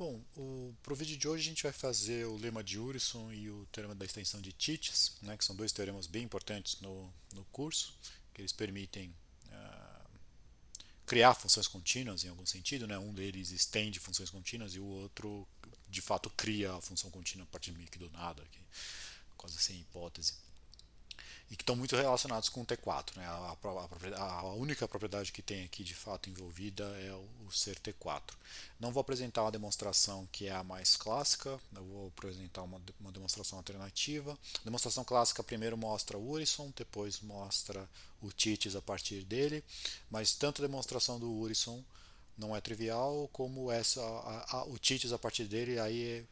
Bom, pro vídeo de hoje a gente vai fazer o lema de Urysohn e o teorema da extensão de Titius, né, que são dois teoremas bem importantes no curso, que eles permitem criar funções contínuas em algum sentido, né? Um deles estende funções contínuas e o outro de fato cria a função contínua a partir meio que do nada, quase sem hipótese. E que estão muito relacionados com o T4. Né? A única propriedade que tem aqui de fato envolvida é o ser T4. Não vou apresentar uma demonstração que é a mais clássica, eu vou apresentar uma demonstração alternativa. A demonstração clássica primeiro mostra o Urysohn, depois mostra o Titius a partir dele, mas tanto a demonstração do Urysohn não é trivial, como o Titius a partir dele aí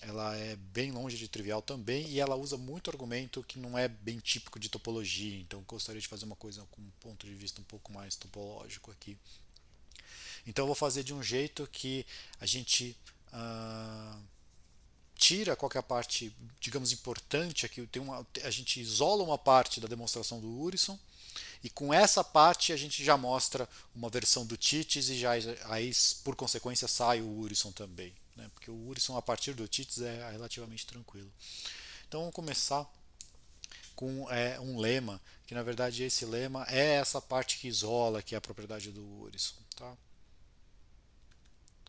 ela é bem longe de trivial também e ela usa muito argumento que não é bem típico de topologia, então gostaria de fazer uma coisa com um ponto de vista um pouco mais topológico aqui. Então eu vou fazer de um jeito que a gente tira qualquer parte, digamos, importante aqui, a gente isola uma parte da demonstração do Urysohn e com essa parte a gente já mostra uma versão do Titius e já aí por consequência sai o Urysohn também, né? Porque o Urysohn a partir do Titius é relativamente tranquilo. Então vamos começar com um lema, que na verdade esse lema é essa parte que isola, que é a propriedade do Urysohn. Tá?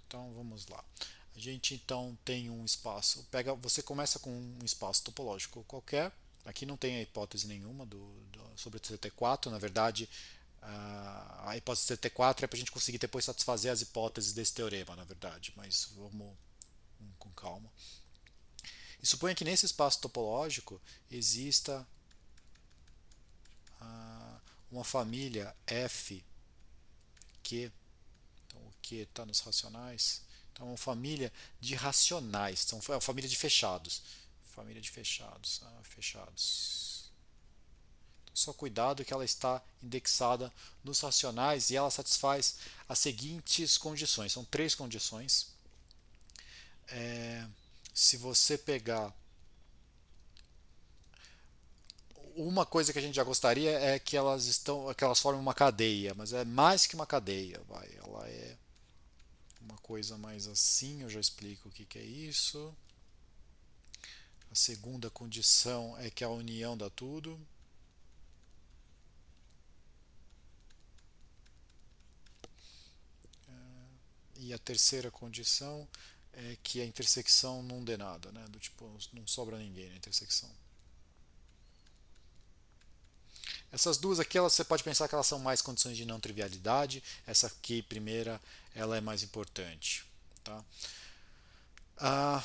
Então vamos lá. A gente então tem um espaço, você começa com um espaço topológico qualquer, aqui não tem a hipótese nenhuma sobre o CT4, na verdade a hipótese CT4 é para a gente conseguir depois satisfazer as hipóteses desse teorema, na verdade, mas vamos com calma. E suponha que nesse espaço topológico exista uma família F Q, então o Q está nos racionais, então é uma família de racionais, então é uma família de fechados, fechados. Então, só cuidado que ela está indexada nos racionais e ela satisfaz as seguintes condições, são três condições. Se você pegar uma coisa que a gente já gostaria é que elas formem uma cadeia, mas é mais que uma cadeia, ela é uma coisa mais assim, eu já explico o que é isso. A segunda condição é que a união dá tudo. E a terceira condição é que a intersecção não dê nada, né? Do tipo, não sobra ninguém na intersecção. Essas duas aqui, você pode pensar que elas são mais condições de não trivialidade. Essa aqui, primeira, ela é mais importante. Tá? Ah,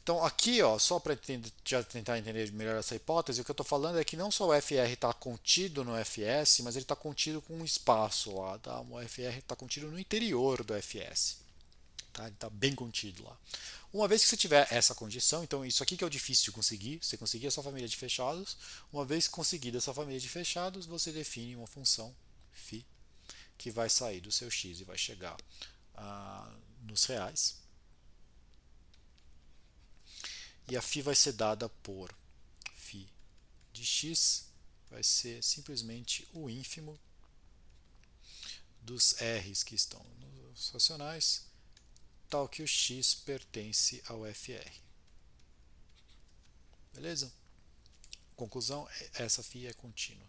então aqui, ó, só para já tentar entender melhor essa hipótese, o que eu estou falando é que não só o FR está contido no FS, mas ele está contido com um espaço lá. Tá? O FR está contido no interior do FS. Tá? Ele está bem contido lá. Uma vez que você tiver essa condição, então isso aqui que é o difícil de conseguir, você conseguir essa família de fechados, uma vez conseguida essa família de fechados, você define uma função φ que vai sair do seu x e vai chegar nos reais. E a φ vai ser dada por φ de x, vai ser simplesmente o ínfimo dos r's que estão nos racionais, tal que o x pertence ao FR. Beleza? Conclusão, essa φ é contínua.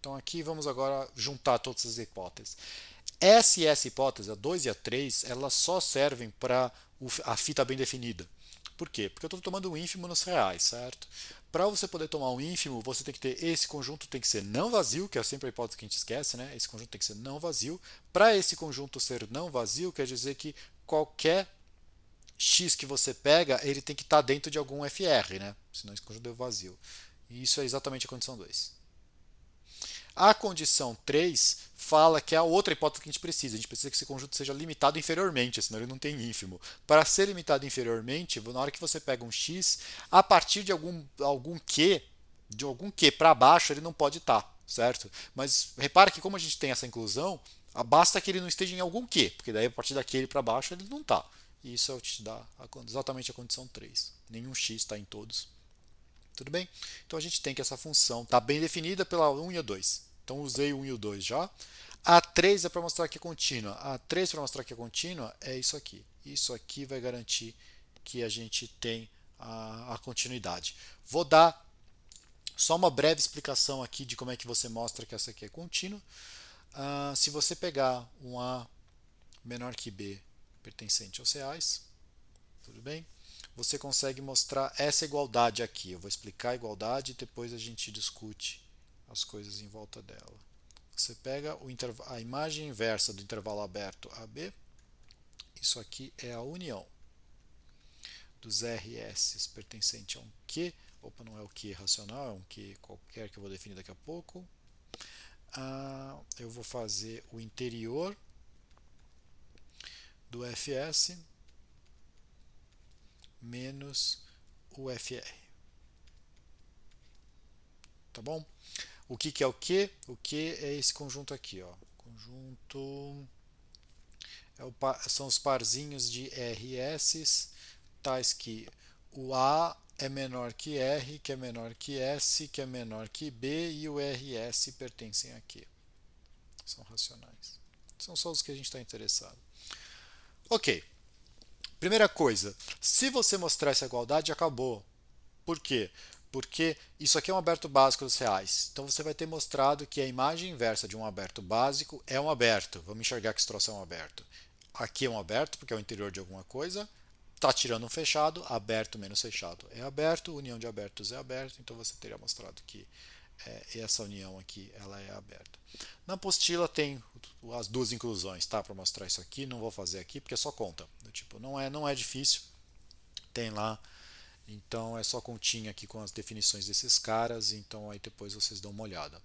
Então aqui vamos agora juntar todas as hipóteses. Essa e essa hipótese, a 2 e a 3, elas só servem para a φ estar bem definida. Por quê? Porque eu estou tomando um ínfimo nos reais, certo? Para você poder tomar um ínfimo, você tem que ter esse conjunto tem que ser não vazio, que é sempre a hipótese que a gente esquece, né? Esse conjunto tem que ser não vazio. Para esse conjunto ser não vazio, quer dizer que qualquer x que você pega, ele tem que estar dentro de algum FR, né? Senão esse conjunto é vazio. E isso é exatamente a condição 2. A condição 3 fala que é a outra hipótese que a gente precisa. A gente precisa que esse conjunto seja limitado inferiormente, senão ele não tem ínfimo. Para ser limitado inferiormente, na hora que você pega um x, a partir de algum q, de algum q para baixo, ele não pode estar, certo? Mas repara que como a gente tem essa inclusão, basta que ele não esteja em algum q, porque daí a partir daquele para baixo ele não está. E isso é o que te dá exatamente a condição 3. Nenhum x está em todos. Tudo bem? Então a gente tem que essa função está bem definida pela 1 e a 2. Então usei o 1 e o 2 já. A 3 é para mostrar que é contínua. A 3 para mostrar que é contínua é isso aqui. Isso aqui vai garantir que a gente tem a continuidade. Vou dar só uma breve explicação aqui de como é que você mostra que essa aqui é contínua. Se você pegar um A menor que B pertencente aos reais, tudo bem? Você consegue mostrar essa igualdade aqui. Eu vou explicar a igualdade e depois a gente discute as coisas em volta dela. Você pega a imagem inversa do intervalo aberto AB. Isso aqui é a união dos RS pertencente a um Q. Opa, não é o Q racional, é um Q qualquer que eu vou definir daqui a pouco. Eu vou fazer o interior do FS menos o FR. Tá bom? O que é o Q? O Q é esse conjunto aqui, ó. Conjunto são os parzinhos de RS, tais que o A é menor que R, que é menor que S, que é menor que B, e o RS pertencem a Q. São racionais. São só os que a gente está interessado. Ok. Primeira coisa, se você mostrar essa igualdade, acabou. Por quê? Porque isso aqui é um aberto básico dos reais. Então você vai ter mostrado que a imagem inversa de um aberto básico é um aberto. Vamos enxergar que esse troço é um aberto. Aqui é um aberto, porque é o interior de alguma coisa. Está tirando um fechado, aberto menos fechado é aberto, união de abertos é aberto. Então você teria mostrado que essa união aqui ela é aberta. Na apostila tem as duas inclusões, tá? Para mostrar isso aqui, não vou fazer aqui porque é só conta. Tipo, não é difícil, tem lá. Então é só continha aqui com as definições desses caras, então aí depois vocês dão uma olhada.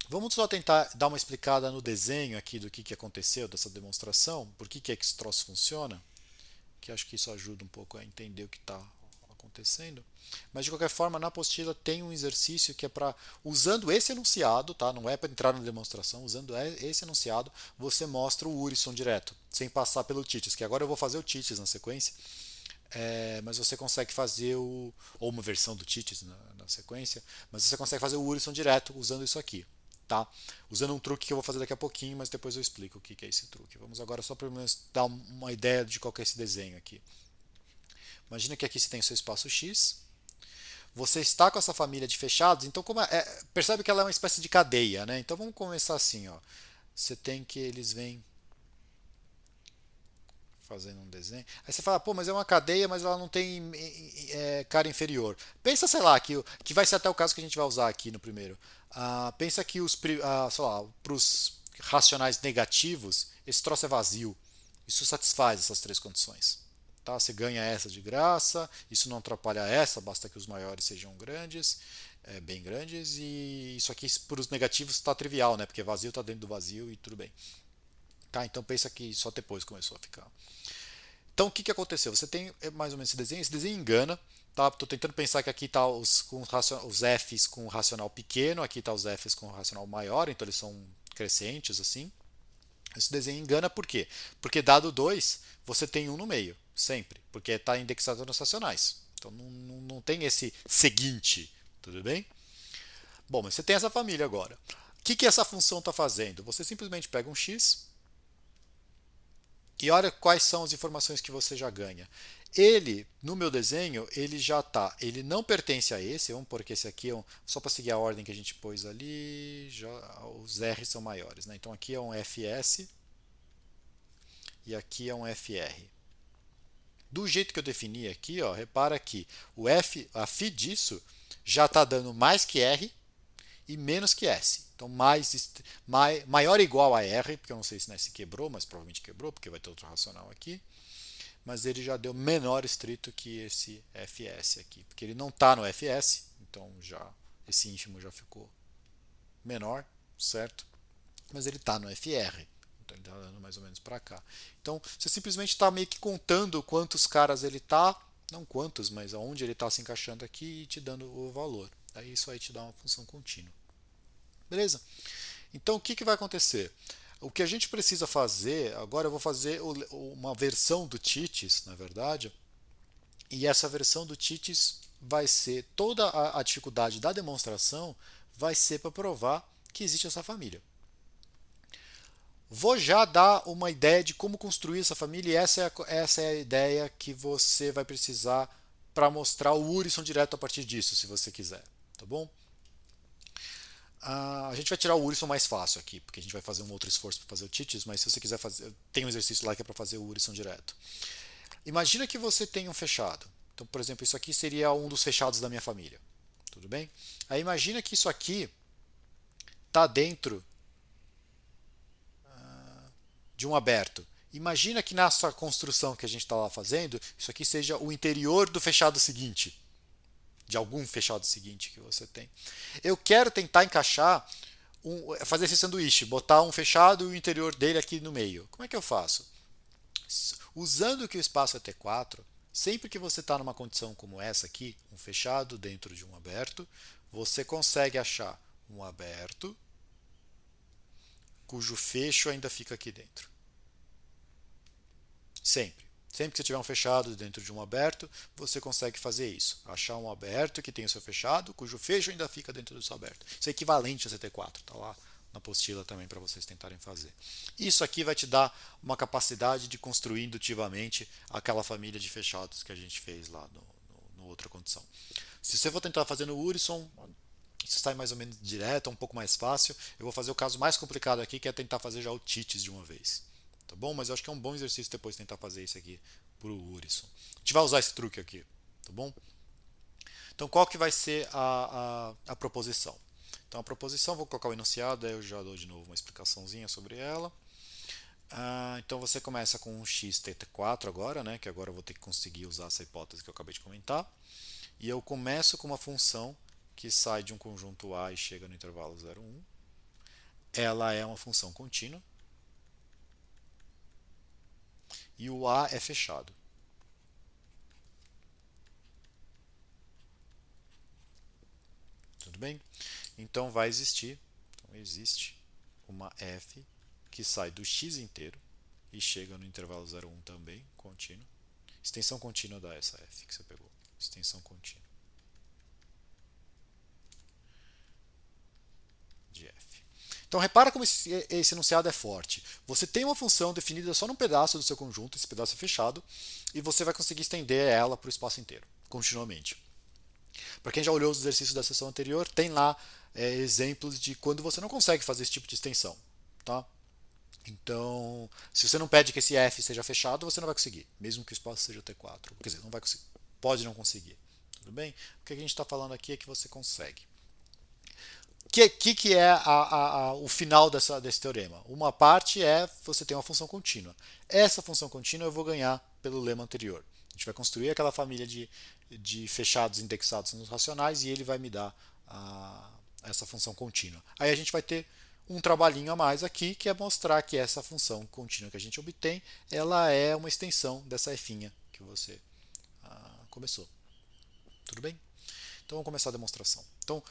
Vamos só tentar dar uma explicada no desenho aqui do que aconteceu dessa demonstração, por que esse troço funciona, que acho que isso ajuda um pouco a entender o que está acontecendo. Mas de qualquer forma, na apostila tem um exercício que é para, usando esse enunciado, tá? Não é para entrar na demonstração, usando esse enunciado, você mostra o Urysohn direto, sem passar pelo TITES, que agora eu vou fazer o TITES na sequência. Mas você consegue fazer ou uma versão do TITES na sequência, mas você consegue fazer o Urysohn direto usando isso aqui, tá? Usando um truque que eu vou fazer daqui a pouquinho, mas depois eu explico o que é esse truque. Vamos agora só para dar uma ideia de qual é esse desenho aqui. Imagina que aqui você tem o seu espaço X, você está com essa família de fechados, então percebe que ela é uma espécie de cadeia, né? Então vamos começar assim, ó. Você tem que eles vêm fazendo um desenho. Aí você fala, pô, mas é uma cadeia, mas ela não tem cara inferior. Pensa, sei lá, que vai ser até o caso que a gente vai usar aqui no primeiro. Pensa que sei lá, para os racionais negativos, esse troço é vazio. Isso satisfaz essas três condições. Tá? Você ganha essa de graça, isso não atrapalha essa, basta que os maiores sejam grandes, bem grandes, e isso aqui para os negativos está trivial, né? Porque vazio está dentro do vazio e tudo bem. Tá? Então pensa que só depois começou a ficar. Então o que aconteceu? Você tem mais ou menos esse desenho engana. Tá? Estou tentando pensar que aqui está os F's com racional pequeno, aqui está os F's com racional maior, então eles são crescentes assim. Esse desenho engana por quê? Porque dado 2, você tem um no meio, sempre, porque está indexado nos racionais. Então não tem esse seguinte, tudo bem? Bom, mas você tem essa família agora. O que essa função está fazendo? Você simplesmente pega um x e olha quais são as informações que você já ganha. Ele, no meu desenho, ele já está. Ele não pertence a esse, vamos pôr que esse aqui é só para seguir a ordem que a gente pôs ali, os R são maiores. Né? Então aqui é um FS e aqui é um FR. Do jeito que eu defini aqui, ó, repara que a φ disso já está dando mais que R e menos que S. Então, maior ou igual a R, porque eu não sei se se quebrou, mas provavelmente quebrou, porque vai ter outro racional aqui. Mas ele já deu menor estrito que esse FS aqui, porque ele não está no FS, então esse ínfimo já ficou menor, certo? Mas ele está no FR, então ele está dando mais ou menos para cá. Então você simplesmente está meio que contando quantos caras ele está, não quantos, mas aonde ele está se encaixando aqui e te dando o valor. Aí isso aí te dá uma função contínua. Beleza? Então o que vai acontecer? O que a gente precisa fazer, agora eu vou fazer uma versão do TITES, na verdade, e essa versão do TITES vai ser, toda a dificuldade da demonstração vai ser para provar que existe essa família. Vou já dar uma ideia de como construir essa família e essa é a ideia que você vai precisar para mostrar o Uryson direto a partir disso, se você quiser, tá bom? A gente vai tirar o Uryson mais fácil aqui, porque a gente vai fazer um outro esforço para fazer o Titis, mas se você quiser fazer, tem um exercício lá que é para fazer o Uryson direto. Imagina que você tem um fechado. Então, por exemplo, isso aqui seria um dos fechados da minha família. Tudo bem? Aí imagina que isso aqui está dentro de um aberto. Imagina que nessa construção que a gente está lá fazendo, isso aqui seja o interior do fechado seguinte, de algum fechado seguinte que você tem. Eu quero tentar encaixar, fazer esse sanduíche, botar um fechado e o interior dele aqui no meio. Como é que eu faço? Usando que o espaço é T4, sempre que você está numa condição como essa aqui, um fechado dentro de um aberto, você consegue achar um aberto cujo fecho ainda fica aqui dentro. Sempre. Sempre que você tiver um fechado dentro de um aberto, você consegue fazer isso. Achar um aberto que tem o seu fechado, cujo fecho ainda fica dentro do seu aberto. Isso é equivalente a CT4, está lá na apostila também para vocês tentarem fazer. Isso aqui vai te dar uma capacidade de construir indutivamente aquela família de fechados que a gente fez lá no outra condição. Se você for tentar fazer no Uryson, isso sai mais ou menos direto, é um pouco mais fácil. Eu vou fazer o caso mais complicado aqui, que é tentar fazer já o Titis de uma vez. Tá bom? Mas eu acho que é um bom exercício depois tentar fazer isso aqui para o Uryson. A gente vai usar esse truque aqui, tá bom? Então, qual que vai ser a proposição? Então, a proposição, vou colocar o enunciado, aí eu já dou de novo uma explicaçãozinha sobre ela. Então, você começa com um xt4 agora, né? Que agora eu vou ter que conseguir usar essa hipótese que eu acabei de comentar. E eu começo com uma função que sai de um conjunto A e chega no intervalo 0, 1. Ela é uma função contínua. E o A é fechado. Tudo bem? Então vai existir, então existe uma f que sai do x inteiro e chega no intervalo 0, 1 também, contínuo. Extensão contínua dá essa f que você pegou. Extensão contínua de f. Então repara como esse enunciado é forte. Você tem uma função definida só num pedaço do seu conjunto, esse pedaço é fechado, e você vai conseguir estender ela para o espaço inteiro, continuamente. Para quem já olhou os exercícios da sessão anterior, tem lá exemplos de quando você não consegue fazer esse tipo de extensão. Tá? Então, se você não pede que esse F seja fechado, você não vai conseguir, mesmo que o espaço seja T4. Quer dizer, não vai conseguir. Pode não conseguir. Tudo bem? O que a gente está falando aqui é que você consegue. O que é o final desse teorema? Uma parte é você tem uma função contínua. Essa função contínua eu vou ganhar pelo lema anterior. A gente vai construir aquela família de fechados indexados nos racionais e ele vai me dar essa função contínua. Aí a gente vai ter um trabalhinho a mais aqui, que é mostrar que essa função contínua que a gente obtém, ela é uma extensão dessa f que você começou. Tudo bem? Então vamos começar a demonstração. Então,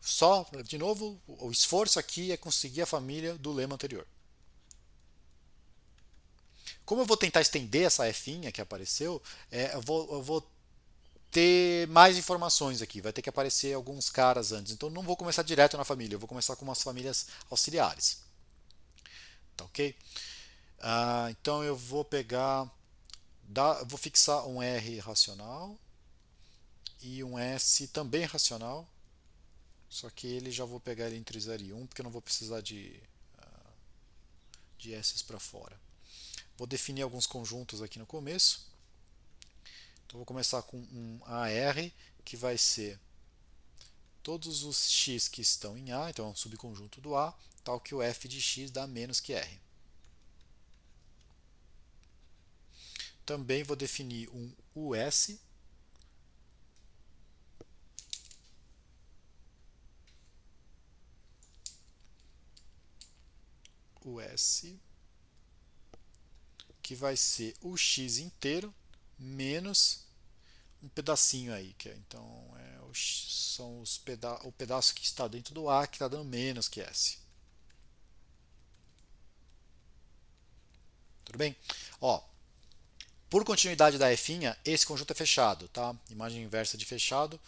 só, de novo, o esforço aqui é conseguir a família do lema anterior. Como eu vou tentar estender essa f que apareceu, eu vou ter mais informações aqui. Vai ter que aparecer alguns caras antes. Então não vou começar direto na família, eu vou começar com umas famílias auxiliares. Tá ok? Então eu vou pegar, vou fixar um R racional e um S também racional. Só que ele já vou pegar ele entre 0 e 1, porque eu não vou precisar de S para fora. Vou definir alguns conjuntos aqui no começo. Então vou começar com um AR, que vai ser todos os x que estão em A, então é um subconjunto do A, tal que o f de x dá menos que R. Também vou definir um US, que vai ser o x inteiro menos um pedacinho aí, que é, então são o pedaço que está dentro do A que está dando menos que S. Tudo bem? Ó, por continuidade da f, esse conjunto é fechado, tá? Imagem inversa de fechado.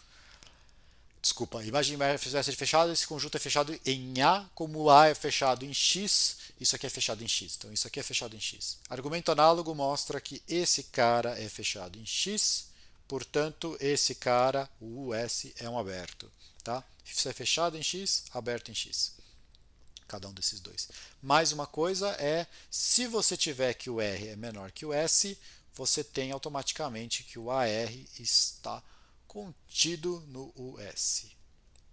Desculpa, imagem S é fechado, esse conjunto é fechado em A, como A é fechado em X, isso aqui é fechado em X. Então isso aqui é fechado em X. Argumento análogo mostra que esse cara é fechado em X, portanto esse cara, o US, é um aberto. Tá? Isso é fechado em X, aberto em X. Cada um desses dois. Mais uma coisa é, se você tiver que o R é menor que o S, você tem automaticamente que o AR está contido no US.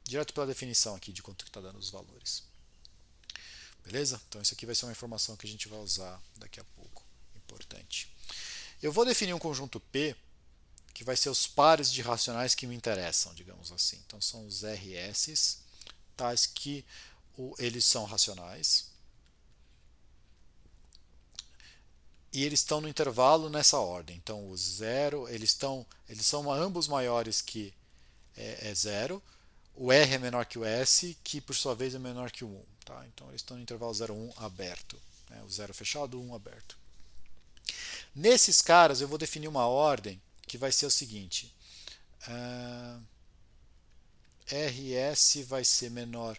Direto pela definição aqui de quanto está dando os valores. Beleza? Então isso aqui vai ser uma informação que a gente vai usar daqui a pouco. Importante. Eu vou definir um conjunto P que vai ser os pares de racionais que me interessam, digamos assim. Então são os RS, tais que eles são racionais. E eles estão no intervalo nessa ordem. Então o zero, eles são ambos maiores que zero. O R é menor que o S, que por sua vez é menor que o 1. Tá? Então eles estão no intervalo 0, 1 aberto. Né? O 0 fechado, o 1 aberto. Nesses caras eu vou definir uma ordem que vai ser o seguinte. RS vai ser menor,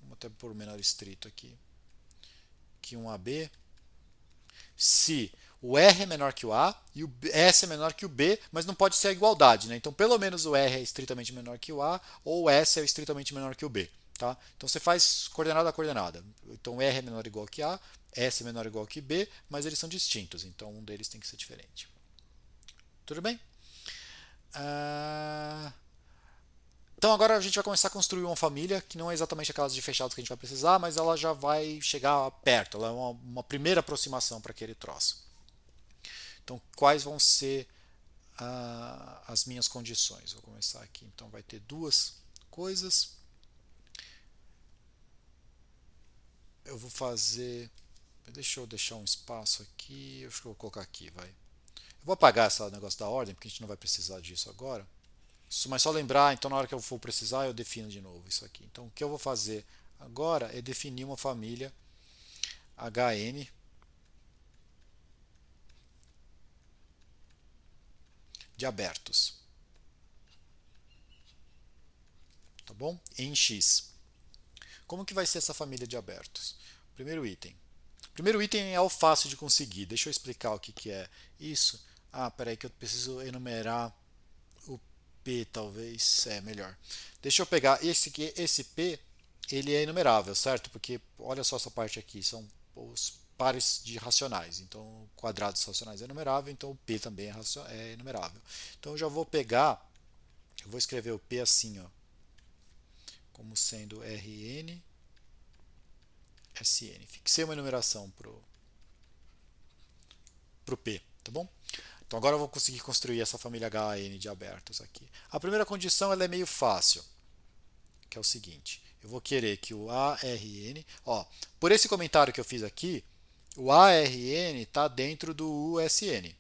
vou até pôr menor estrito aqui, que um AB, se o R é menor que o A e o S é menor que o B, mas não pode ser a igualdade. Né? Então, pelo menos o R é estritamente menor que o A ou o S é estritamente menor que o B. Tá? Então, você faz coordenada a coordenada. Então, R é menor ou igual que A, S é menor ou igual que B, mas eles são distintos. Então, um deles tem que ser diferente. Tudo bem? Então agora a gente vai começar a construir uma família que não é exatamente aquelas de fechados que a gente vai precisar, mas ela já vai chegar perto, ela é uma primeira aproximação para aquele troço. Então quais vão ser as minhas condições? Vou começar aqui, então vai ter duas coisas. Eu vou fazer, deixa eu deixar um espaço aqui, eu acho que eu vou colocar aqui, vai. Eu vou apagar esse negócio da ordem, porque a gente não vai precisar disso agora. Mas só lembrar, então na hora que eu for precisar eu defino de novo isso aqui. Então o que eu vou fazer agora é definir uma família HN de abertos. Tá bom? Em X. Como que vai ser essa família de abertos? Primeiro item. Primeiro item é o fácil de conseguir. Deixa eu explicar o que é isso. Peraí que eu preciso enumerar o P, talvez. É melhor. Deixa eu pegar esse aqui, esse P, ele é enumerável, certo? Porque olha só essa parte aqui, são os pares de racionais. Então, quadrados racionais é enumerável, então o P também é enumerável. Então, eu já vou pegar, eu vou escrever o P assim, ó, como sendo Rn Sn. Fixei uma enumeração pro P, tá bom? Então agora eu vou conseguir construir essa família HN de abertos aqui. A primeira condição ela é meio fácil, que é o seguinte. Eu vou querer que o ARN, por esse comentário que eu fiz aqui, o ARN está dentro do USN.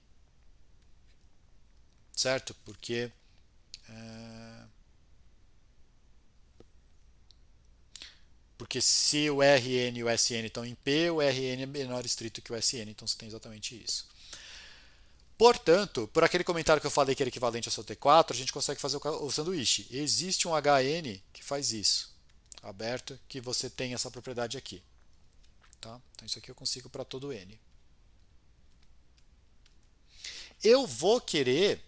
Certo? Porque se o RN e o SN estão em P, o RN é menor estrito que o SN, então você tem exatamente isso. Portanto, por aquele comentário que eu falei que era equivalente ao seu T4, a gente consegue fazer o sanduíche. Existe um HN que faz isso, aberto, que você tem essa propriedade aqui. Tá? Então isso aqui eu consigo para todo N. Eu vou querer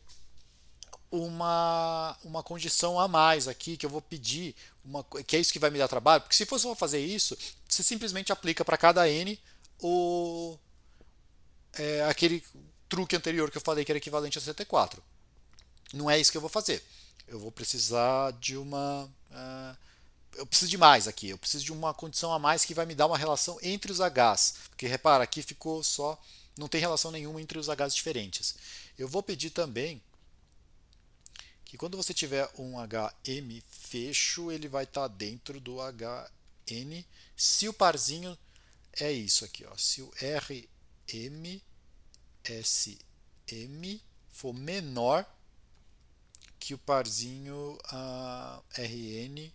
uma condição a mais aqui, que eu vou pedir, que é isso que vai me dar trabalho, porque se for só fazer isso, você simplesmente aplica para cada N aquele truque anterior que eu falei que era equivalente a CT4. Não é isso que eu vou fazer. Eu vou precisar de eu preciso de mais aqui. Eu preciso de uma condição a mais que vai me dar uma relação entre os Hs. Porque repara, aqui ficou só. Não tem relação nenhuma entre os Hs diferentes. Eu vou pedir também que quando você tiver um HM fecho, ele vai estar dentro do HN se o parzinho é isso aqui. Se o RM SM for menor que o parzinho RN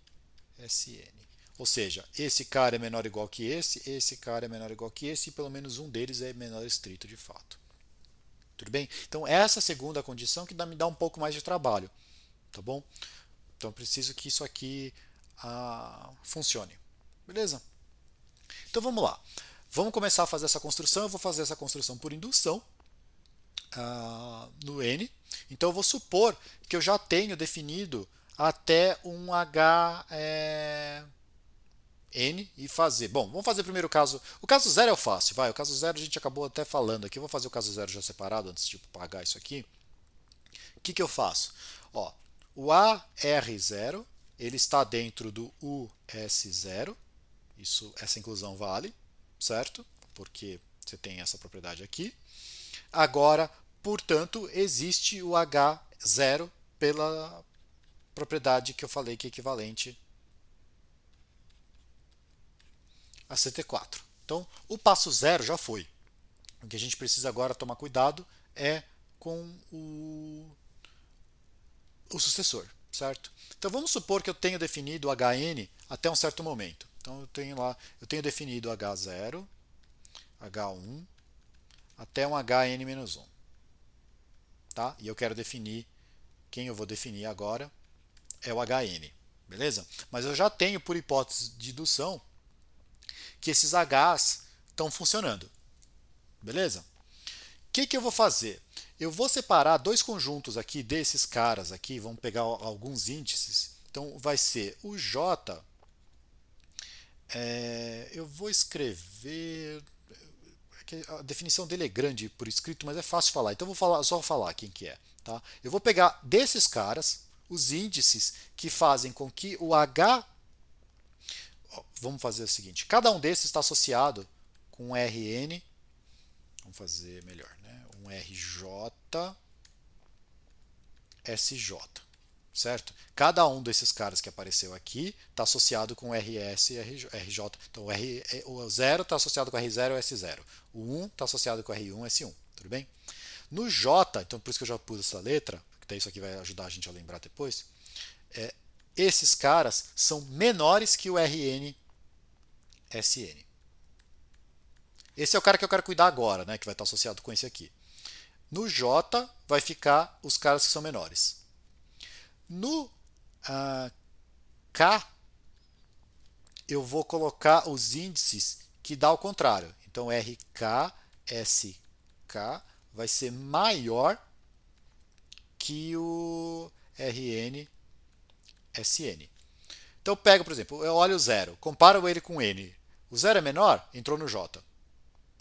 SN. Ou seja, esse cara é menor ou igual que esse cara é menor ou igual que esse, e pelo menos um deles é menor estrito de fato. Tudo bem? Então, essa segunda condição que me dá um pouco mais de trabalho. Tá bom? Então eu preciso que isso aqui funcione. Beleza? Então vamos lá. Vamos começar a fazer essa construção. Eu vou fazer essa construção por indução no N. Então eu vou supor que eu já tenho definido até um H N e fazer. Bom, vamos fazer primeiro o caso. O caso zero é o fácil, vai. O caso zero a gente acabou até falando aqui. Eu vou fazer o caso zero já separado antes de pagar isso aqui. O que eu faço? Ó, o AR0 ele está dentro do US0. Essa inclusão vale, certo? Porque você tem essa propriedade aqui. Agora, portanto, existe o H0 pela propriedade que eu falei que é equivalente a CT4. Então, o passo zero já foi. O que a gente precisa agora tomar cuidado é com o sucessor, certo? Então, vamos supor que eu tenho definido o HN até um certo momento. Então, eu tenho definido H0, H1, até um HN-1. Tá? E eu quero definir, quem eu vou definir agora é o HN, beleza? Mas eu já tenho, por hipótese de indução, que esses Hs estão funcionando, beleza? O que eu vou fazer? Eu vou separar dois conjuntos aqui desses caras aqui, vamos pegar alguns índices. Então vai ser o J, eu vou escrever, a definição dele é grande por escrito, mas é fácil falar, então eu vou só falar quem que é. Tá? Eu vou pegar desses caras, os índices que fazem com que o H. Vamos fazer o seguinte: cada um desses está associado com um RN. Vamos fazer melhor, né? Um RJ, SJ. Certo? Cada um desses caras que apareceu aqui está associado com RS e RJ. Então o 0 está associado com R0 e S0. O 1 está associado com R1 e S1. Tudo bem? No J, então por isso que eu já pus essa letra, que isso aqui vai ajudar a gente a lembrar depois, esses caras são menores que o RN SN. Esse é o cara que eu quero cuidar agora, né, que vai estar associado com esse aqui. No J vai ficar os caras que são menores. No K eu vou colocar os índices que dá ao contrário. Então RK, SK vai ser maior que o RN, SN. Então eu pego, por exemplo, eu olho o 0, comparo ele com N. O 0 é menor? Entrou no J.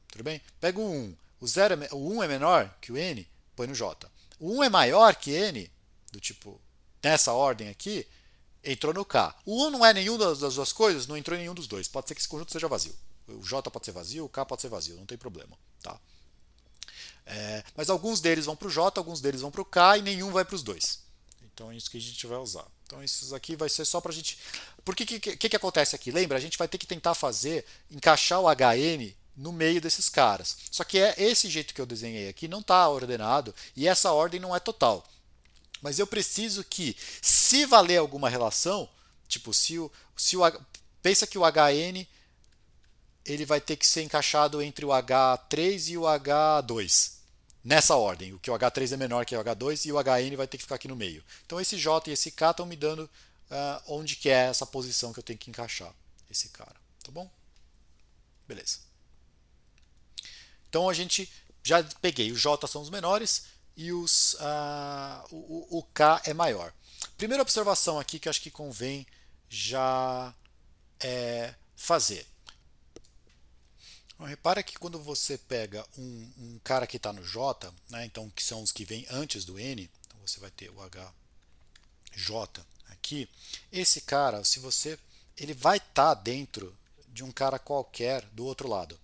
Tudo bem? Pego o 1. O 1 é menor que o N? Põe no J. O 1 é maior que N, do tipo, nessa ordem aqui, entrou no K. O 1 não é nenhuma das duas coisas, não entrou em nenhum dos dois. Pode ser que esse conjunto seja vazio. O J pode ser vazio, o K pode ser vazio, não tem problema. Tá? Mas alguns deles vão para o J, alguns deles vão para o K e nenhum vai para os dois. Então é isso que a gente vai usar. Então esses aqui vai ser só para a gente... Por que acontece aqui? Lembra, a gente vai ter que tentar encaixar o HN no meio desses caras. Só que esse jeito que eu desenhei aqui não está ordenado e essa ordem não é total. Mas eu preciso que, se valer alguma relação, tipo, pensa que o HN ele vai ter que ser encaixado entre o H3 e o H2. Nessa ordem, o que o H3 é menor que o H2 e o HN vai ter que ficar aqui no meio. Então esse J e esse K estão me dando onde que é essa posição que eu tenho que encaixar esse cara. Tá bom? Beleza. Então a gente já peguei, os J são os menores e o K é maior. Primeira observação aqui que eu acho que convém já fazer. Então, repara que quando você pega um cara que está no J, né, então que são os que vêm antes do N, então você vai ter o HJ aqui, esse cara, ele vai estar dentro de um cara qualquer do outro lado.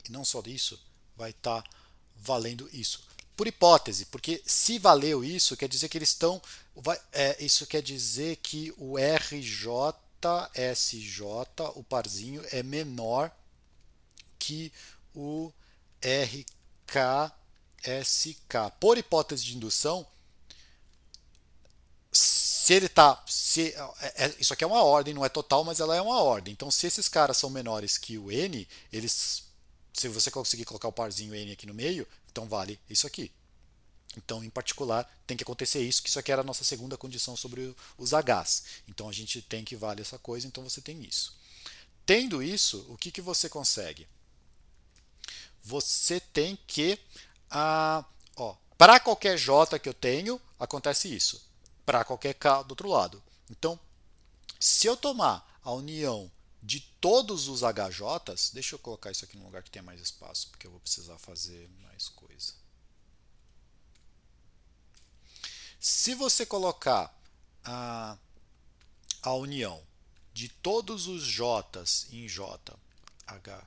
E não só isso, vai estar valendo isso. Por hipótese, porque se valeu isso, quer dizer que eles estão. Isso quer dizer que o RJ, SJ, o parzinho, é menor que o RK, SK. Por hipótese de indução, se ele está. Isso aqui é uma ordem, não é total, mas ela é uma ordem. Então, se esses caras são menores que o N, se você conseguir colocar o parzinho N aqui no meio, então vale isso aqui. Então, em particular, tem que acontecer isso, que isso aqui era a nossa segunda condição sobre os Hs. Então, a gente tem que valer essa coisa, então você tem isso. Tendo isso, o que, que você consegue? Você tem que, para qualquer J que eu tenho, acontece isso. Para qualquer K do outro lado. Então, se eu tomar a união de todos os HJs, deixa eu colocar isso aqui num lugar que tenha mais espaço, porque eu vou precisar fazer mais coisa. Se você colocar a união de todos os J's em J, H,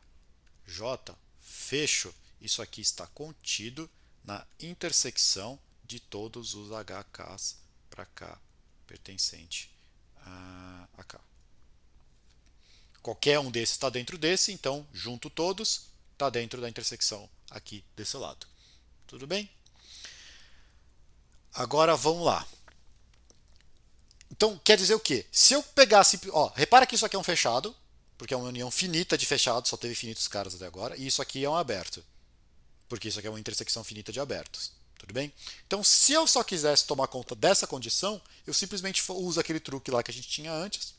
J, fecho, isso aqui está contido na intersecção de todos os HKs para K pertencente a K. Qualquer um desses está dentro desse, então junto todos, está dentro da intersecção aqui desse lado. Tudo bem? Agora vamos lá. Então quer dizer o quê? Se eu pegasse, repara que isso aqui é um fechado, porque é uma união finita de fechados, só teve infinitos caras até agora, e isso aqui é um aberto, porque isso aqui é uma intersecção finita de abertos. Tudo bem? Então, se eu só quisesse tomar conta dessa condição, eu simplesmente uso aquele truque lá que a gente tinha antes,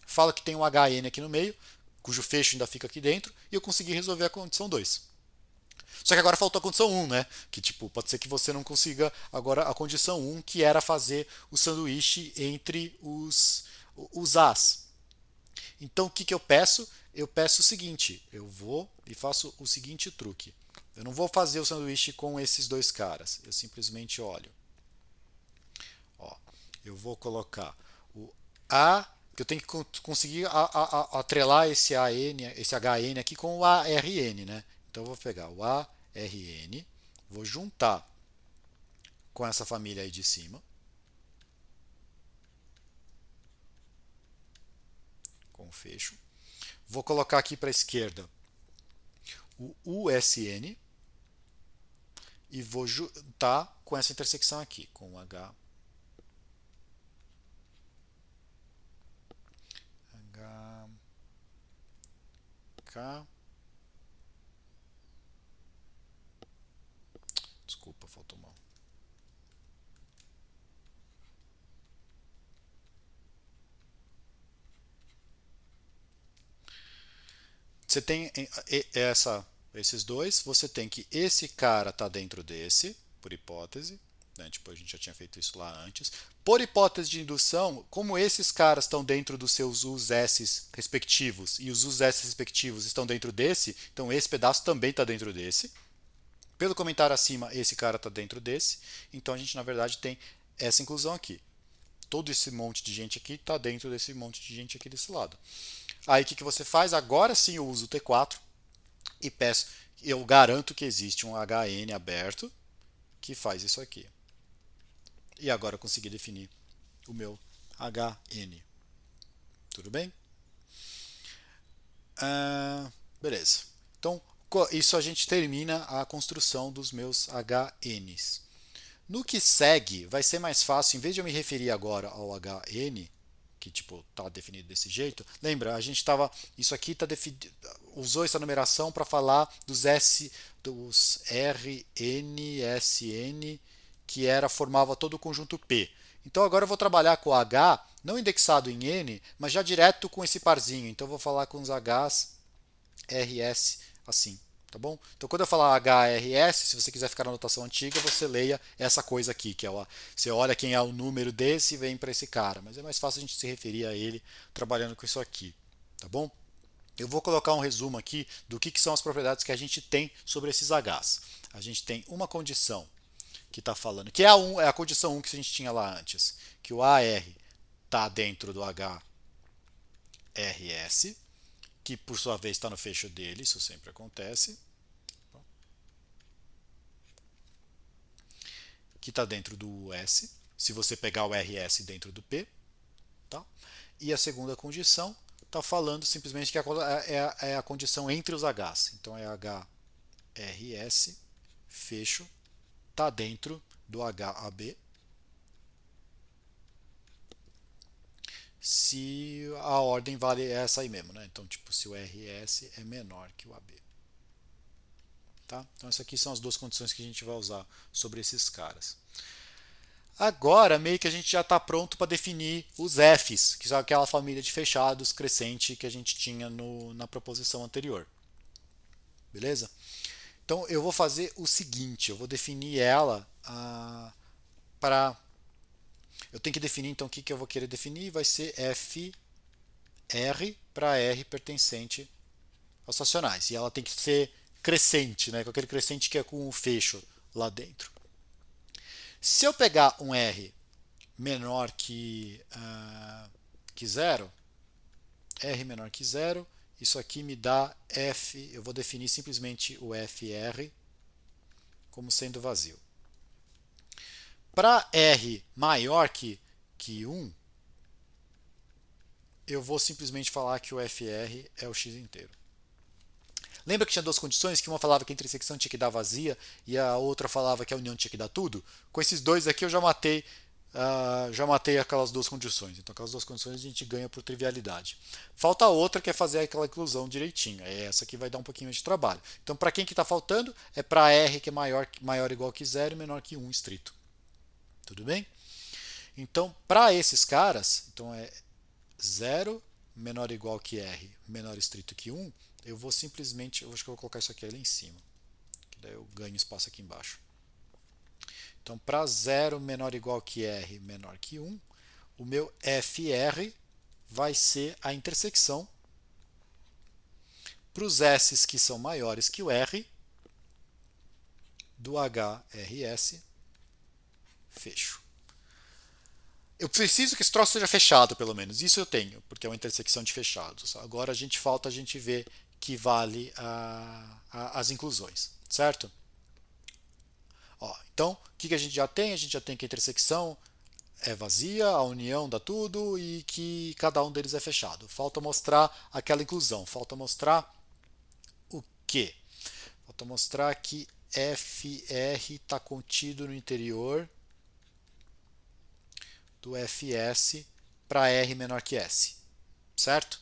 falo que tem um HN aqui no meio, cujo fecho ainda fica aqui dentro, e eu consegui resolver a condição 2. Só que agora faltou a condição 1, né? Que tipo, pode ser que você não consiga agora a condição 1, que era fazer o sanduíche entre os As. Então o que, que eu peço? Eu peço o seguinte, eu vou e faço o seguinte truque. Eu não vou fazer o sanduíche com esses dois caras, eu simplesmente olho. Ó, eu vou colocar o A, que eu tenho que conseguir atrelar esse AN, esse HN aqui com o ARN, né? Então eu vou pegar o ARN, vou juntar com essa família aí de cima, com o fecho. Vou colocar aqui para a esquerda o USN e vou juntar com essa intersecção aqui, com o K. Desculpa, faltou mal. Você tem esses dois, você tem que esse cara está dentro desse, por hipótese, né? Tipo, a gente já tinha feito isso lá antes. Por hipótese de indução, como esses caras estão dentro dos seus US respectivos e os US respectivos estão dentro desse, então esse pedaço também está dentro desse. Pelo comentário acima, esse cara está dentro desse, então a gente na verdade tem essa inclusão aqui. Todo esse monte de gente aqui está dentro desse monte de gente aqui desse lado. Aí o que, que você faz? Agora sim eu uso o T4 e peço, eu garanto que existe um HN aberto que faz isso aqui. E agora eu consegui definir o meu HN. Tudo bem? Beleza. Então, isso a gente termina a construção dos meus HNs. No que segue, vai ser mais fácil, em vez de eu me referir agora ao HN, que tipo está definido desse jeito. Lembra, a gente estava, isso aqui tá usou essa numeração para falar dos R, N, S, N, que formava todo o conjunto P. Então agora eu vou trabalhar com o H, não indexado em N, mas já direto com esse parzinho. Então eu vou falar com os Hs, RS, assim. Tá bom? Então, quando eu falar HRS, se você quiser ficar na notação antiga, você leia essa coisa aqui, que é você olha quem é o número desse e vem para esse cara. Mas é mais fácil a gente se referir a ele trabalhando com isso aqui. Tá bom? Eu vou colocar um resumo aqui do que são as propriedades que a gente tem sobre esses Hs. A gente tem uma condição que está falando, que é a condição 1 que a gente tinha lá antes, que o AR está dentro do HRS, que por sua vez está no fecho dele, isso sempre acontece, que está dentro do S, se você pegar o RS dentro do P. Tá? E a segunda condição está falando simplesmente que é a condição entre os Hs. Então é HRS, fecho, está dentro do HAB, se a ordem vale essa aí mesmo, né? Então, tipo, se o RS é menor que o AB. Tá? Então, essas aqui são as duas condições que a gente vai usar sobre esses caras. Agora, meio que a gente já está pronto para definir os Fs, que são aquela família de fechados crescente que a gente tinha na proposição anterior. Beleza? Então, eu vou fazer o seguinte, eu vou definir ela para... Eu tenho que definir, então, o que eu vou querer definir. Vai ser Fr para R pertencente aos racionais. E ela tem que ser crescente, né? Com aquele crescente que é com o fecho lá dentro. Se eu pegar um R menor que zero, R menor que zero, isso aqui me dá F, eu vou definir simplesmente o FR como sendo vazio. Para R maior que 1, eu vou simplesmente falar que o FR é o x inteiro. Lembra que tinha duas condições? Que uma falava que a intersecção tinha que dar vazia e a outra falava que a união tinha que dar tudo? Com esses dois aqui eu já matei aquelas duas condições. Então aquelas duas condições a gente ganha por trivialidade. Falta outra que é fazer aquela inclusão direitinho. É essa que vai dar um pouquinho de trabalho. Então para quem que está faltando? É para R que é maior ou igual que 0 e menor que 1 estrito. Tudo bem? Então para esses caras, então é 0 menor ou igual que R menor estrito que 1, eu vou simplesmente, eu acho que eu vou colocar isso aqui ali em cima, que daí eu ganho espaço aqui embaixo. Então, para 0 menor ou igual que R menor que 1, o meu FR vai ser a intersecção para os S que são maiores que o R do HRS fecho. Eu preciso que esse troço seja fechado, pelo menos. Isso eu tenho, porque é uma intersecção de fechados. Agora falta a gente ver que vale as inclusões, certo? Ó, então, o que a gente já tem? A gente já tem que a intersecção é vazia, a união dá tudo e que cada um deles é fechado. Falta mostrar aquela inclusão. Falta mostrar o quê? Falta mostrar que FR está contido no interior do Fs para R menor que S. Certo?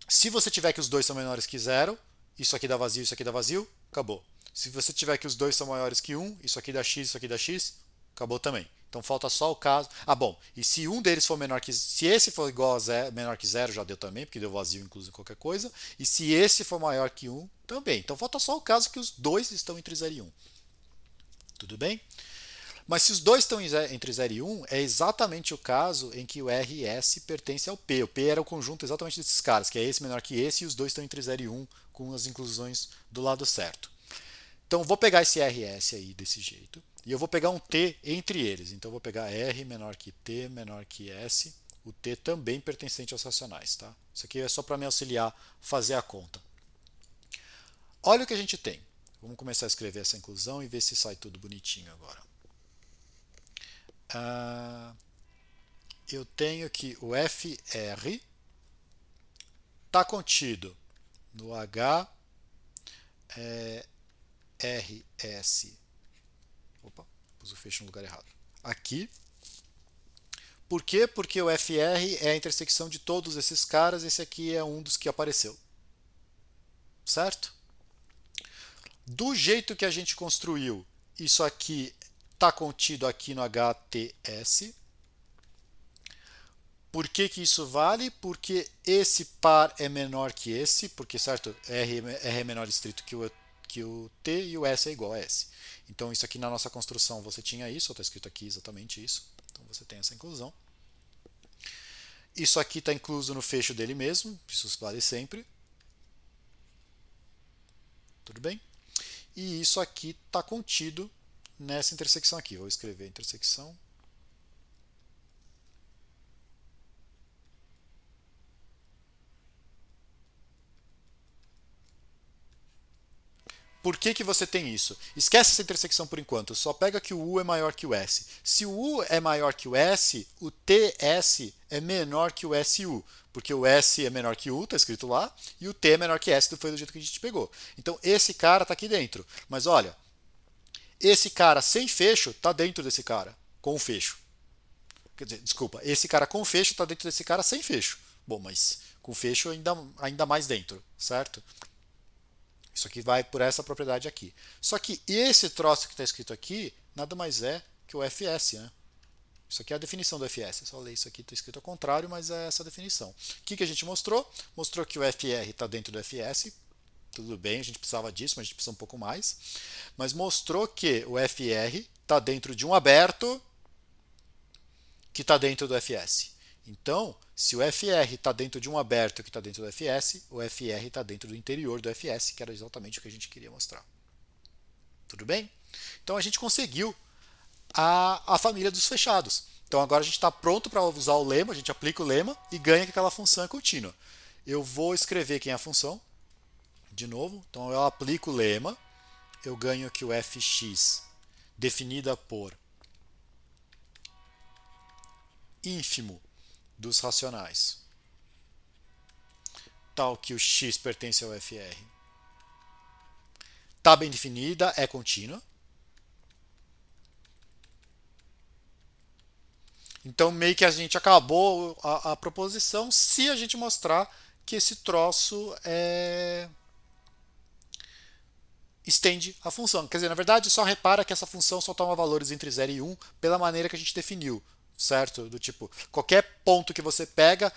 Se você tiver que os dois são menores que zero, isso aqui dá vazio, isso aqui dá vazio, acabou. Se você tiver que os dois são maiores que 1, isso aqui dá x, isso aqui dá x, acabou também. Então falta só o caso. Bom, e se um deles for menor que. Se esse for igual a zero, menor que zero, já deu também, porque deu vazio incluso em qualquer coisa. E se esse for maior que 1, também. Então falta só o caso que os dois estão entre 0 e 1. Tudo bem? Mas se os dois estão entre 0 e 1, é exatamente o caso em que o RS pertence ao P. O P era o conjunto exatamente desses caras, que é esse menor que esse, e os dois estão entre 0 e 1, com as inclusões do lado certo. Então, vou pegar esse RS aí desse jeito, e eu vou pegar um T entre eles. Então, eu vou pegar R menor que T menor que S, o T também pertencente aos racionais. Tá? Isso aqui é só para me auxiliar a fazer a conta. Olha o que a gente tem. Vamos começar a escrever essa inclusão e ver se sai tudo bonitinho agora. Eu tenho que o FR está contido no HRS. Opa, pus o fecho no lugar errado. Aqui. Por quê? Porque o FR é a intersecção de todos esses caras. Esse aqui é um dos que apareceu. Certo? Do jeito que a gente construiu, isso aqui está contido aqui no HTS. Por que isso vale? Porque esse par é menor que esse, porque certo, R é menor estrito que o T e o S é igual a S. Então isso aqui na nossa construção você tinha isso, está escrito aqui exatamente isso. Então você tem essa inclusão. Isso aqui está incluso no fecho dele mesmo, isso vale sempre. Tudo bem? E isso aqui está contido nessa intersecção aqui. Vou escrever a intersecção. Por que você tem isso? Esquece essa intersecção por enquanto, só pega que o U é maior que o S. Se o U é maior que o S, o TS é menor que o SU, porque o S é menor que o U, está escrito lá, e o T é menor que S, foi do jeito que a gente pegou. Então esse cara está aqui dentro. Mas olha, esse cara sem fecho está dentro desse cara, com o fecho. Quer dizer, desculpa, esse cara com fecho está dentro desse cara sem fecho. Bom, mas com fecho ainda mais dentro, certo? Isso aqui vai por essa propriedade aqui. Só que esse troço que está escrito aqui nada mais é que o fs, né? Isso aqui é a definição do fs. É só ler isso aqui, está escrito ao contrário, mas é essa a definição. O que a gente mostrou? Mostrou que o fr está dentro do fs. Tudo bem, a gente precisava disso, mas a gente precisa um pouco mais. Mas mostrou que o fr está dentro de um aberto que está dentro do fs. Então, se o fr está dentro de um aberto que está dentro do fs, o fr está dentro do interior do fs, que era exatamente o que a gente queria mostrar. Tudo bem? Então a gente conseguiu a família dos fechados. Então agora a gente está pronto para usar o lema, a gente aplica o lema e ganha que aquela função é contínua. Eu vou escrever quem é a função, de novo. Então eu aplico o lema, eu ganho aqui o fx definida por ínfimo dos racionais, tal que o x pertence ao fr. Está bem definida, é contínua. Então, meio que a gente acabou a proposição se a gente mostrar que esse troço estende a função. Quer dizer, na verdade, só repara que essa função só toma valores entre 0 e 1 pela maneira que a gente definiu, certo? Do tipo, qualquer ponto que você pega,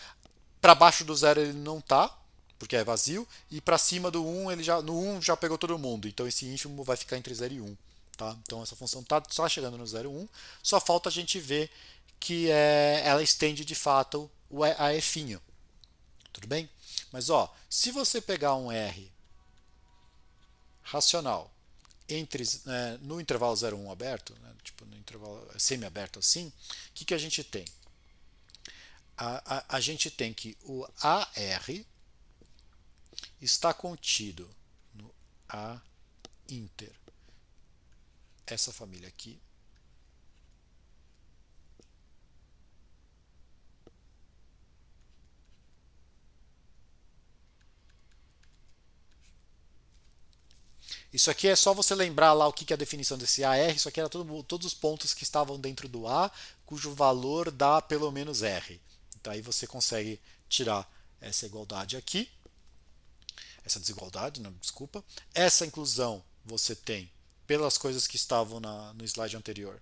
para baixo do 0 ele não está, porque é vazio, e para cima do 1, ele já, no 1 já pegou todo mundo. Então, esse ínfimo vai ficar entre 0 e 1. Tá? Então, essa função está só chegando no 0 e 1. Só falta a gente ver que ela estende de fato a F. Tudo bem? Mas ó, se você pegar um R racional entre no intervalo 0 1 aberto, né, tipo no intervalo semi-aberto assim, o que a gente tem? A gente tem que o AR está contido no A inter, essa família aqui, isso aqui é só você lembrar lá o que é a definição desse AR. Isso aqui era todos os pontos que estavam dentro do A, cujo valor dá pelo menos R. Então aí você consegue tirar essa igualdade aqui, essa desigualdade, não, desculpa. Essa inclusão você tem pelas coisas que estavam no slide anterior,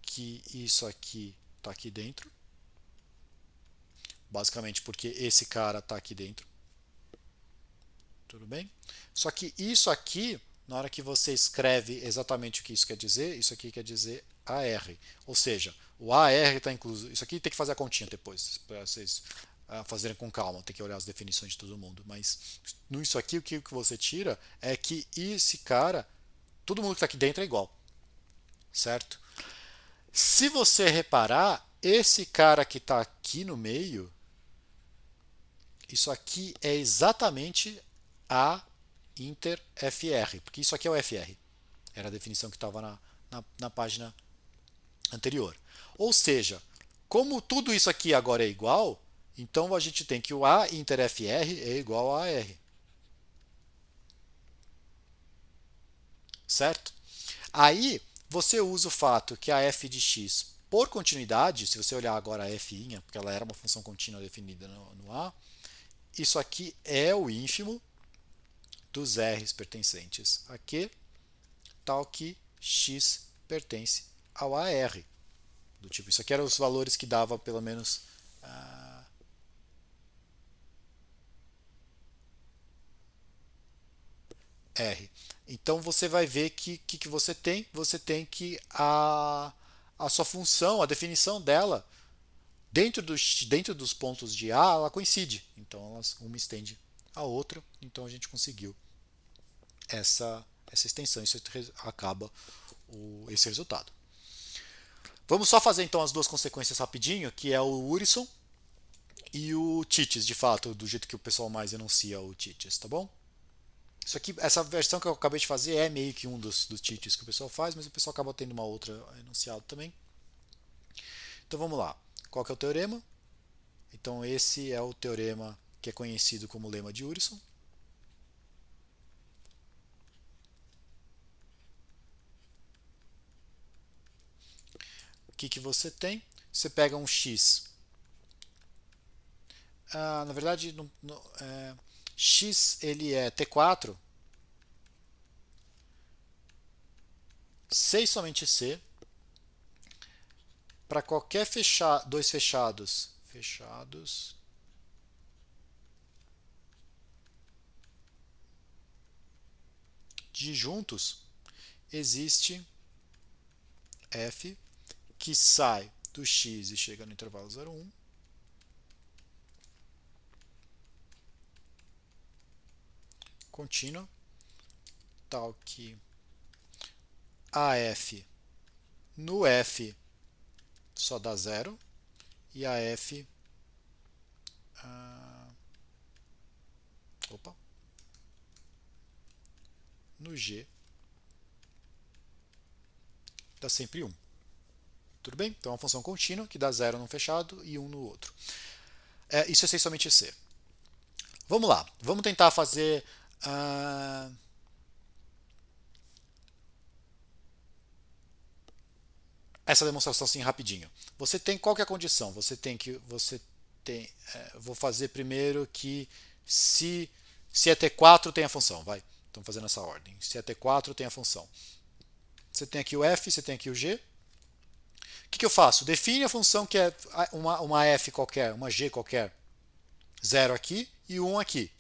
que isso aqui está aqui dentro, basicamente porque esse cara está aqui dentro. Tudo bem? Só que isso aqui, na hora que você escreve exatamente o que isso quer dizer, isso aqui quer dizer AR. Ou seja, o AR está incluso. Isso aqui tem que fazer a continha depois, para vocês fazerem com calma, tem que olhar as definições de todo mundo. Mas nisso aqui, o que você tira é que esse cara, todo mundo que está aqui dentro é igual. Certo? Se você reparar, esse cara que está aqui no meio, isso aqui é exatamente a inter FR, porque isso aqui é o FR. Era a definição que estava na página anterior. Ou seja, como tudo isso aqui agora é igual, então a gente tem que o A inter FR é igual a AR. Certo? Aí você usa o fato que a f de x, por continuidade, se você olhar agora a f', porque ela era uma função contínua definida no A, isso aqui é o ínfimo dos r's pertencentes a Q, tal que x pertence ao AR. Do tipo, isso aqui eram os valores que dava pelo menos R. Então você vai ver que você tem. Você tem que a sua função, a definição dela, dentro dos pontos de A, ela coincide. Então elas, uma estende a outra. Então a gente conseguiu essa extensão. Isso acaba esse resultado. Vamos só fazer então as duas consequências rapidinho, que é o Urison e o Titis, de fato, do jeito que o pessoal mais enuncia o Titis, tá bom? Isso aqui, essa versão que eu acabei de fazer é meio que um dos Titis que o pessoal faz, mas o pessoal acaba tendo uma outra enunciado também. Então vamos lá. Qual que é o teorema? Então esse é o teorema que é conhecido como lema de Urison. O que você tem? Você pega um x. Na verdade, x ele é T4, C e somente C, para qualquer dois fechados disjuntos, existe f que sai do x e chega no intervalo 0,1, contínua, tal que AF no F só dá 0 e a F opa, no G dá sempre 1. Tudo bem? Então é uma função contínua que dá 0 num fechado e 1 no outro. Isso é essencialmente C. Vamos lá, vamos tentar fazer essa demonstração assim rapidinho. Você tem qual que é a condição? Vou fazer primeiro que se é T4 tem a função, vai. Estamos fazendo essa ordem. Se é T4 tem a função. Você tem aqui o F, você tem aqui o G. O que eu faço? Define a função que é uma F qualquer, uma G qualquer. 0 aqui e 1 aqui.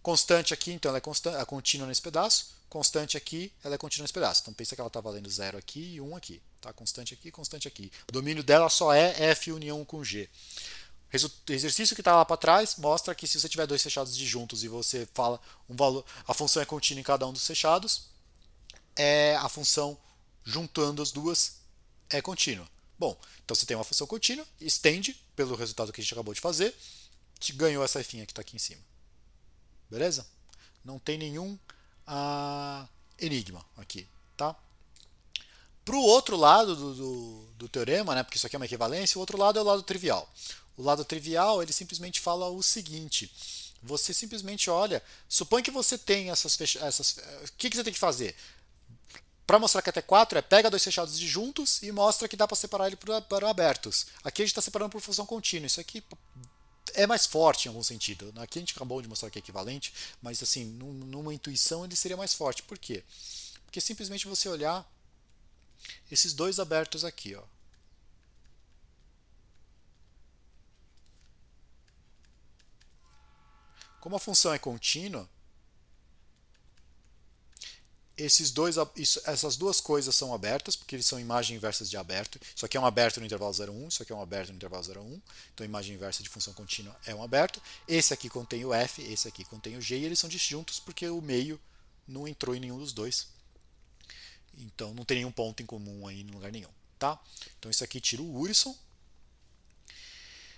Constante aqui, então ela é contínua nesse pedaço. Constante aqui, ela é contínua nesse pedaço. Então pensa que ela está valendo 0 aqui e 1 aqui. Tá? Constante aqui, constante aqui. O domínio dela só é F união com G. O exercício que está lá para trás mostra que se você tiver dois fechados disjuntos e você fala um valor, a função é contínua em cada um dos fechados, a função juntando as duas é contínua. Bom, então você tem uma função contínua, estende pelo resultado que a gente acabou de fazer, te ganhou essa finha que está aqui em cima. Beleza? Não tem nenhum enigma aqui, tá? Para o outro lado do teorema, né, porque isso aqui é uma equivalência, o outro lado é o lado trivial. O lado trivial, ele simplesmente fala o seguinte: você simplesmente olha, supõe que você tem essas o que você tem que fazer? Para mostrar que até 4 pega dois fechados disjuntos e mostra que dá para separar ele para abertos. Aqui a gente está separando por função contínua. Isso aqui é mais forte em algum sentido. Aqui a gente acabou de mostrar que é equivalente, mas assim, numa intuição ele seria mais forte. Por quê? Porque simplesmente você olhar esses dois abertos aqui, ó. Como a função é contínua, essas duas coisas são abertas, porque eles são imagens inversas de aberto. Isso aqui é um aberto no intervalo 0,1, isso aqui é um aberto no intervalo 0,1. Então a imagem inversa de função contínua é um aberto. Esse aqui contém o F, esse aqui contém o G, e eles são disjuntos porque o meio não entrou em nenhum dos dois. Então não tem nenhum ponto em comum aí em lugar nenhum. Tá? Então isso aqui tira o Urysohn.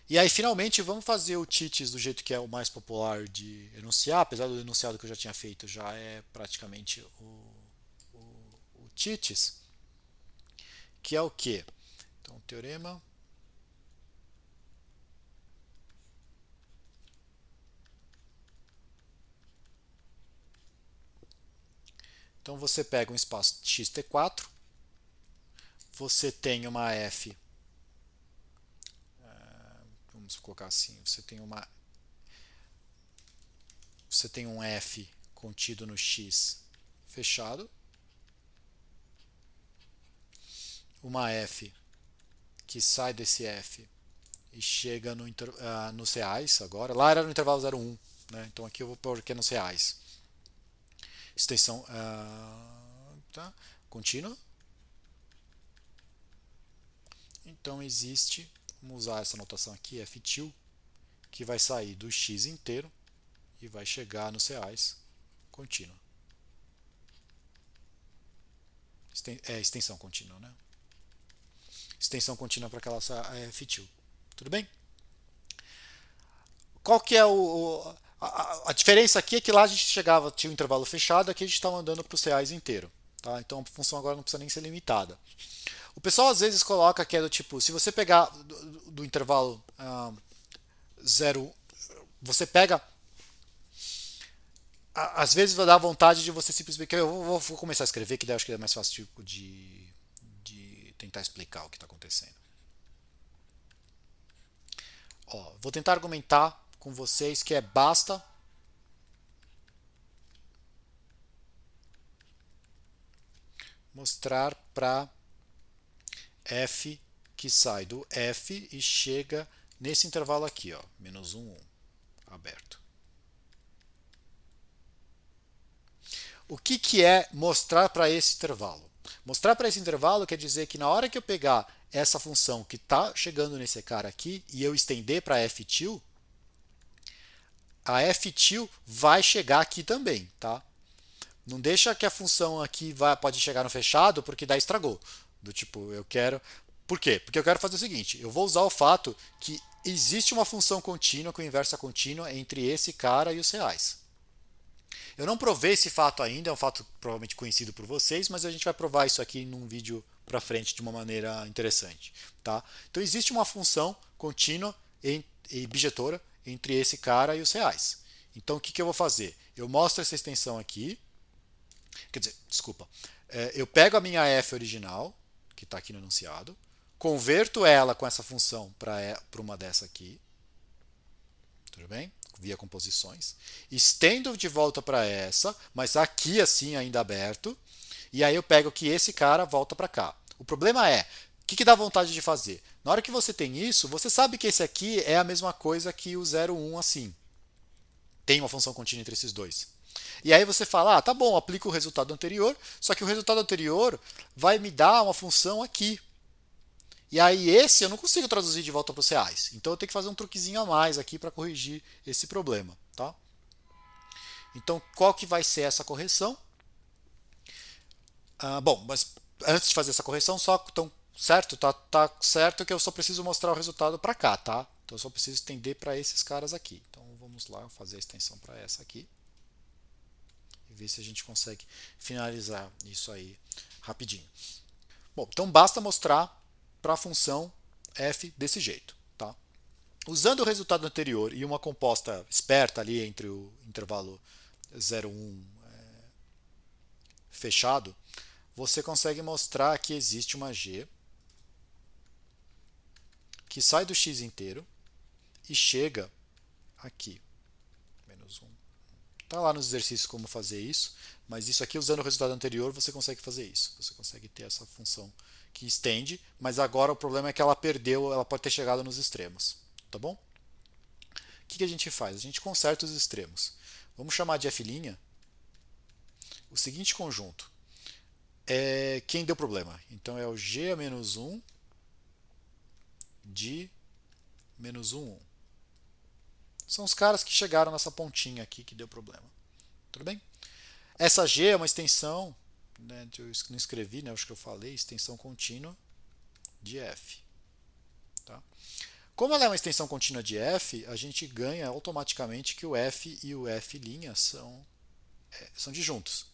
E aí, finalmente, vamos fazer o TITES do jeito que é o mais popular de enunciar, apesar do enunciado que eu já tinha feito, já é praticamente o TITES, que é o quê? Então, teorema. Então, você pega um espaço xt4, você tem uma f, vamos colocar assim, você tem um f contido no x fechado, uma f que sai desse f e chega nos reais agora. Lá era no intervalo 0,1, né? Então aqui eu vou pôr que é nos reais. Extensão tá? Contínua. Então existe, vamos usar essa notação aqui, f-til, que vai sair do x inteiro e vai chegar nos reais contínua. Extensão contínua, né? Extensão contínua para aquela f-til. Tudo bem? Qual que é a diferença aqui é que lá a gente tinha um intervalo fechado, aqui a gente está andando para os reais inteiro. Tá? Então a função agora não precisa nem ser limitada. O pessoal às vezes coloca que é do tipo, se você pegar do intervalo 0, você pega. Às vezes vai dar vontade de você simplesmente. Eu vou começar a escrever, que daí eu acho que é mais fácil de tentar explicar o que está acontecendo. Ó, vou tentar argumentar com vocês que basta mostrar para f que sai do f e chega nesse intervalo aqui, ó, menos 1, 1, aberto. O que é mostrar para esse intervalo? Mostrar para esse intervalo quer dizer que na hora que eu pegar essa função que está chegando nesse cara aqui e eu estender para f_til, a f_til vai chegar aqui também, tá? Não deixa que a função aqui pode chegar no fechado, porque daí estragou. Do tipo, eu quero... Por quê? Porque eu quero fazer o seguinte, eu vou usar o fato que existe uma função contínua com inversa contínua entre esse cara e os reais. Eu não provei esse fato ainda, é um fato provavelmente conhecido por vocês, mas a gente vai provar isso aqui num vídeo para frente de uma maneira interessante. Tá? Então existe uma função contínua e bijetora entre esse cara e os reais. Então o que eu vou fazer? Eu mostro essa extensão aqui, quer dizer, desculpa, eu pego a minha f original, que está aqui no enunciado, converto ela com essa função para uma dessa aqui, tudo bem? Via composições, estendo de volta para essa, mas aqui assim ainda aberto, e aí eu pego que esse cara volta para cá. O problema é, o que dá vontade de fazer? Na hora que você tem isso, você sabe que esse aqui é a mesma coisa que o 0, 1 assim. Tem uma função contínua entre esses dois. E aí você fala, tá bom, aplico o resultado anterior, só que o resultado anterior vai me dar uma função aqui. E aí esse eu não consigo traduzir de volta para os reais. Então eu tenho que fazer um truquezinho a mais aqui para corrigir esse problema. Tá? Então qual que vai ser essa correção? Bom, mas antes de fazer essa correção, certo? Tá certo que eu só preciso mostrar o resultado para cá, tá? Então eu só preciso estender para esses caras aqui. Então vamos lá fazer a extensão para essa aqui. E ver se a gente consegue finalizar isso aí rapidinho. Bom, então basta mostrar para a função f desse jeito. Tá? Usando o resultado anterior e uma composta esperta ali entre o intervalo 0, 1 fechado, você consegue mostrar que existe uma g que sai do x inteiro e chega aqui, menos 1. Está lá nos exercícios como fazer isso, mas isso aqui, usando o resultado anterior, você consegue fazer isso. Você consegue ter essa função que estende, mas agora o problema é que ela perdeu, ela pode ter chegado nos extremos. Tá bom? O que a gente faz? A gente conserta os extremos. Vamos chamar de f' o seguinte conjunto. É quem deu problema. Então é o g a menos 1 de menos 1, 1. São os caras que chegaram nessa pontinha aqui que deu problema. Tudo bem? Essa g é uma extensão, né, eu não escrevi, né, acho que eu falei, extensão contínua de f. Tá? Como ela é uma extensão contínua de f, a gente ganha automaticamente que o f e o f' são disjuntos.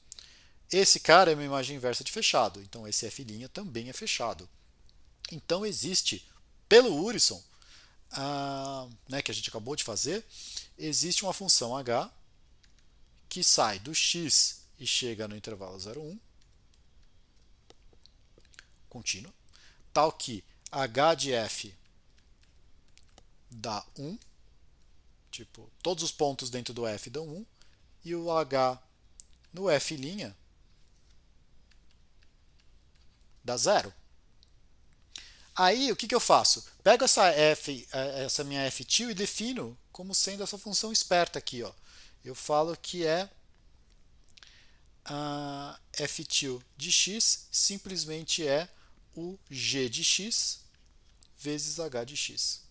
Esse cara é uma imagem inversa de fechado, então esse f' também é fechado. Então existe, pelo Urysohn, né, que a gente acabou de fazer, existe uma função h que sai do x e chega no intervalo 0, 1, contínuo, tal que h de f dá 1, tipo, todos os pontos dentro do f dão 1, e o h no f' dá 0. Aí, o que eu faço? Pego essa minha f_til e defino como sendo essa função esperta aqui. Ó. Eu falo que é a f_til de x simplesmente é o g de x vezes h de x.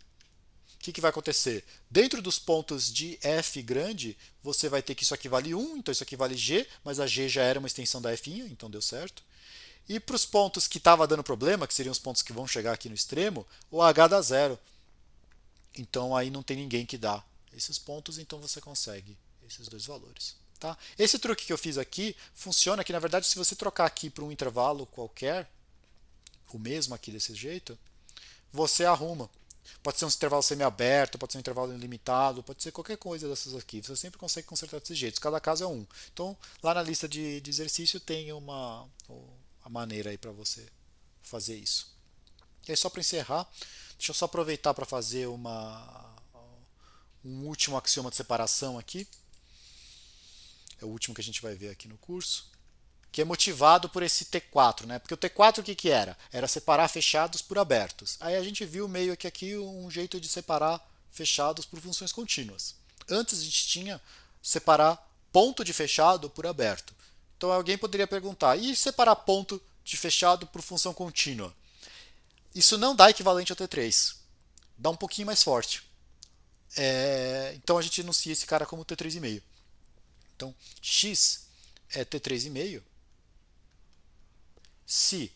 O que vai acontecer? Dentro dos pontos de f grande, você vai ter que isso aqui vale 1, então isso aqui vale g, mas a g já era uma extensão da f', então deu certo. E para os pontos que estava dando problema, que seriam os pontos que vão chegar aqui no extremo, o h dá 0. Então aí não tem ninguém que dá esses pontos, então você consegue esses dois valores. Tá? Esse truque que eu fiz aqui funciona que, na verdade, se você trocar aqui para um intervalo qualquer, o mesmo aqui desse jeito, você arruma. Pode ser um intervalo semiaberto, pode ser um intervalo ilimitado, pode ser qualquer coisa dessas aqui. Você sempre consegue consertar desse jeito. Cada caso é um. Então, lá na lista de exercício tem a maneira aí para você fazer isso. E aí, só para encerrar, deixa eu só aproveitar para fazer um último axioma de separação aqui. É o último que a gente vai ver aqui no curso. que é motivado por esse T4, né? Porque o T4 o que que era? Era separar fechados por abertos. Aí a gente viu meio que aqui um jeito de separar fechados por funções contínuas. Antes a gente tinha separar ponto de fechado por aberto. Então alguém poderia perguntar, e separar ponto de fechado por função contínua? Isso não dá equivalente ao T3. Dá um pouquinho mais forte. Então a gente enuncia esse cara como T3,5. Então x é T3,5 se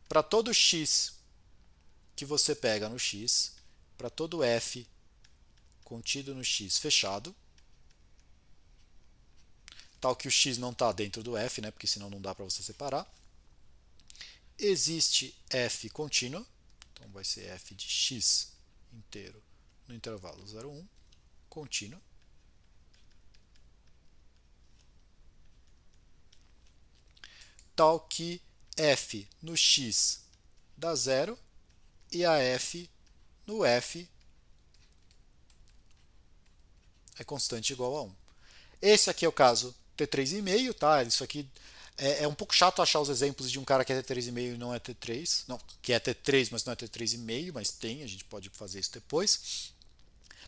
para todo x que você pega no x, para todo f contido no x fechado, tal que o x não está dentro do f, né, porque senão não dá para você separar, existe f contínua, então vai ser f de x inteiro no intervalo 0, 1, contínua, tal que f no x dá 0 e a f no f é constante igual a 1. Esse aqui é o caso T3,5, tá? Isso aqui é um pouco chato achar os exemplos de um cara que é T3,5 e não é T3. Não, que é T3, mas não é T3,5, mas tem, a gente pode fazer isso depois.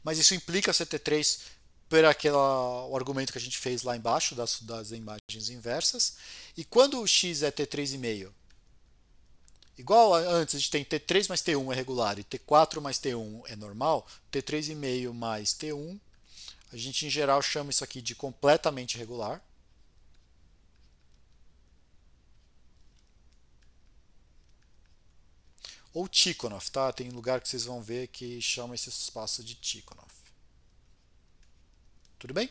Mas isso implica ser T3 por o argumento que a gente fez lá embaixo das imagens inversas. E quando o x é T3,5, igual antes, a gente tem T3 mais T1 é regular e T4 mais T1 é normal, T3,5 mais T1, a gente em geral chama isso aqui de completamente regular. Ou Tikhonov, tá? Tem lugar que vocês vão ver que chama esse espaço de Tikhonov. Tudo bem?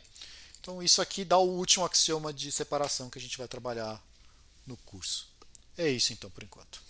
Então isso aqui dá o último axioma de separação que a gente vai trabalhar no curso. É isso então por enquanto.